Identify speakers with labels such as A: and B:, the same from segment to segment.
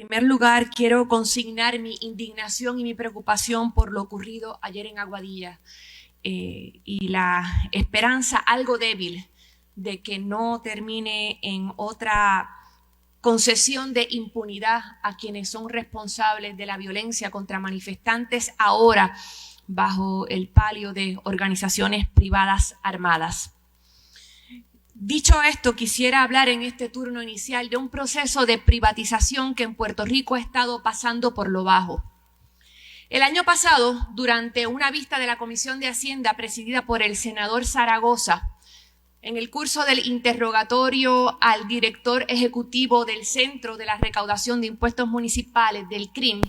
A: primer lugar, quiero consignar mi indignación y mi preocupación por lo ocurrido ayer en Aguadilla y la esperanza algo débil de que no termine en otra concesión de impunidad a quienes son responsables de la violencia contra manifestantes ahora bajo el palio de organizaciones privadas armadas. Dicho esto, quisiera hablar en este turno inicial de un proceso de privatización que en Puerto Rico ha estado pasando por lo bajo. El año pasado, durante una vista de la Comisión de Hacienda presidida por el senador Zaragoza, en el curso del interrogatorio al director ejecutivo del Centro de la Recaudación de Impuestos Municipales, del CRIM,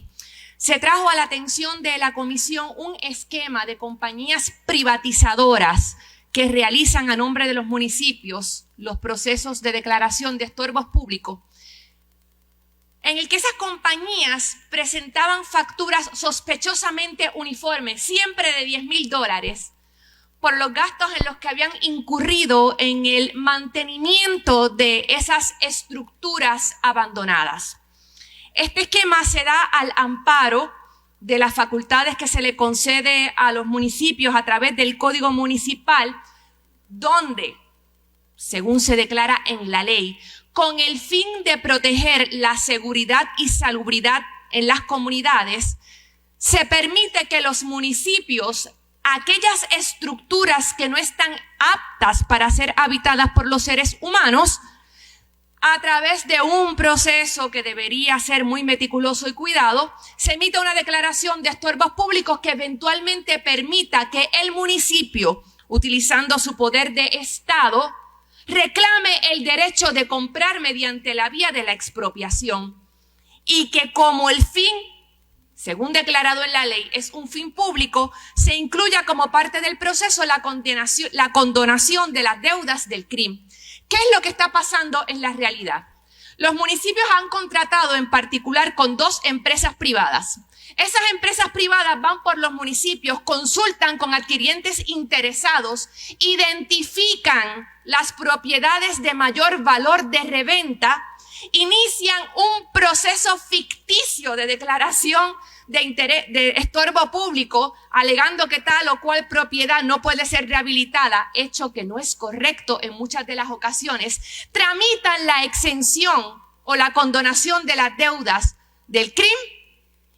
A: se trajo a la atención de la comisión un esquema de compañías privatizadoras que realizan a nombre de los municipios los procesos de declaración de estorbos públicos, en el que esas compañías presentaban facturas sospechosamente uniformes, siempre de $10,000, por los gastos en los que habían incurrido en el mantenimiento de esas estructuras abandonadas. Este esquema se da al amparo de las facultades que se le concede a los municipios a través del Código Municipal, donde, según se declara en la ley, con el fin de proteger la seguridad y salubridad en las comunidades, se permite que los municipios, aquellas estructuras que no están aptas para ser habitadas por los seres humanos, a través de un proceso que debería ser muy meticuloso y cuidado, se emite una declaración de estorbos públicos que eventualmente permita que el municipio, utilizando su poder de Estado, reclame el derecho de comprar mediante la vía de la expropiación y que como el fin, según declarado en la ley, es un fin público, se incluya como parte del proceso la condonación de las deudas del CRIM. ¿Qué es lo que está pasando en la realidad? Los municipios han contratado en particular con 2 empresas privadas. Esas empresas privadas van por los municipios, consultan con adquirientes interesados, identifican las propiedades de mayor valor de reventa, inician un proceso ficticio de declaración de estorbo público, alegando que tal o cual propiedad no puede ser rehabilitada, hecho que no es correcto en muchas de las ocasiones, tramitan la exención o la condonación de las deudas del CRIM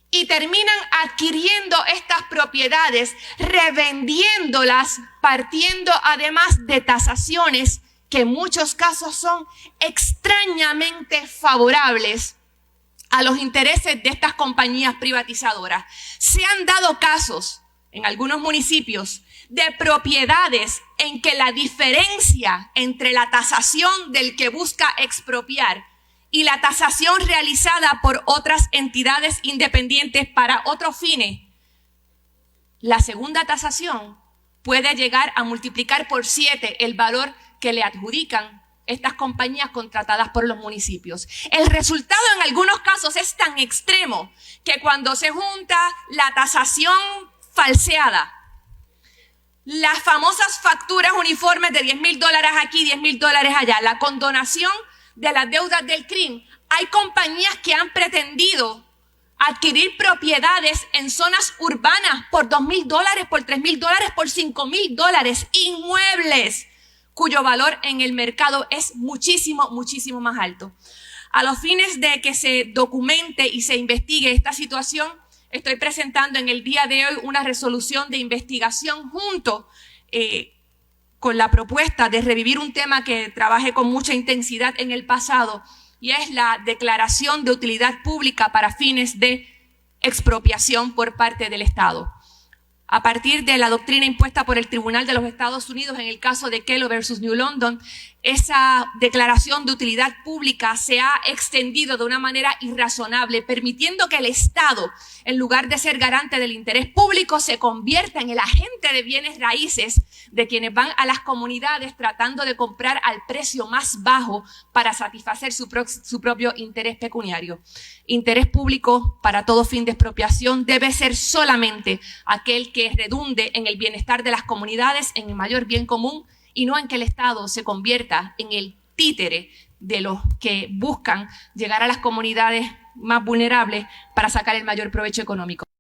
A: y terminan adquiriendo estas propiedades, revendiéndolas, partiendo además de tasaciones que en muchos casos son extrañamente favorables a los intereses de estas compañías privatizadoras. Se han dado casos en algunos municipios de propiedades en que la diferencia entre la tasación del que busca expropiar y la tasación realizada por otras entidades independientes para otros fines, la segunda tasación puede llegar a multiplicar por 7 el valor que le adjudican estas compañías contratadas por los municipios. El resultado en algunos casos es tan extremo que cuando se junta la tasación falseada, las famosas facturas uniformes de $10,000 aquí, $10,000 allá, la condonación de las deudas del CRIM, hay compañías que han pretendido adquirir propiedades en zonas urbanas por $2,000, por $3,000, por $5,000, inmuebles cuyo valor en el mercado es muchísimo, muchísimo más alto. A los fines de que se documente y se investigue esta situación, estoy presentando en el día de hoy una resolución de investigación junto con la propuesta de revivir un tema que trabajé con mucha intensidad en el pasado, y es la declaración de utilidad pública para fines de expropiación por parte del Estado. A partir de la doctrina impuesta por el Tribunal de los Estados Unidos en el caso de Kelo versus New London, esa declaración de utilidad pública se ha extendido de una manera irrazonable, permitiendo que el Estado, en lugar de ser garante del interés público, se convierta en el agente de bienes raíces de quienes van a las comunidades tratando de comprar al precio más bajo para satisfacer su propio interés pecuniario. Interés público para todo fin de expropiación debe ser solamente aquel que redunde en el bienestar de las comunidades, en el mayor bien común, y no en que el Estado se convierta en el títere de los que buscan llegar a las comunidades más vulnerables para sacar el mayor provecho económico.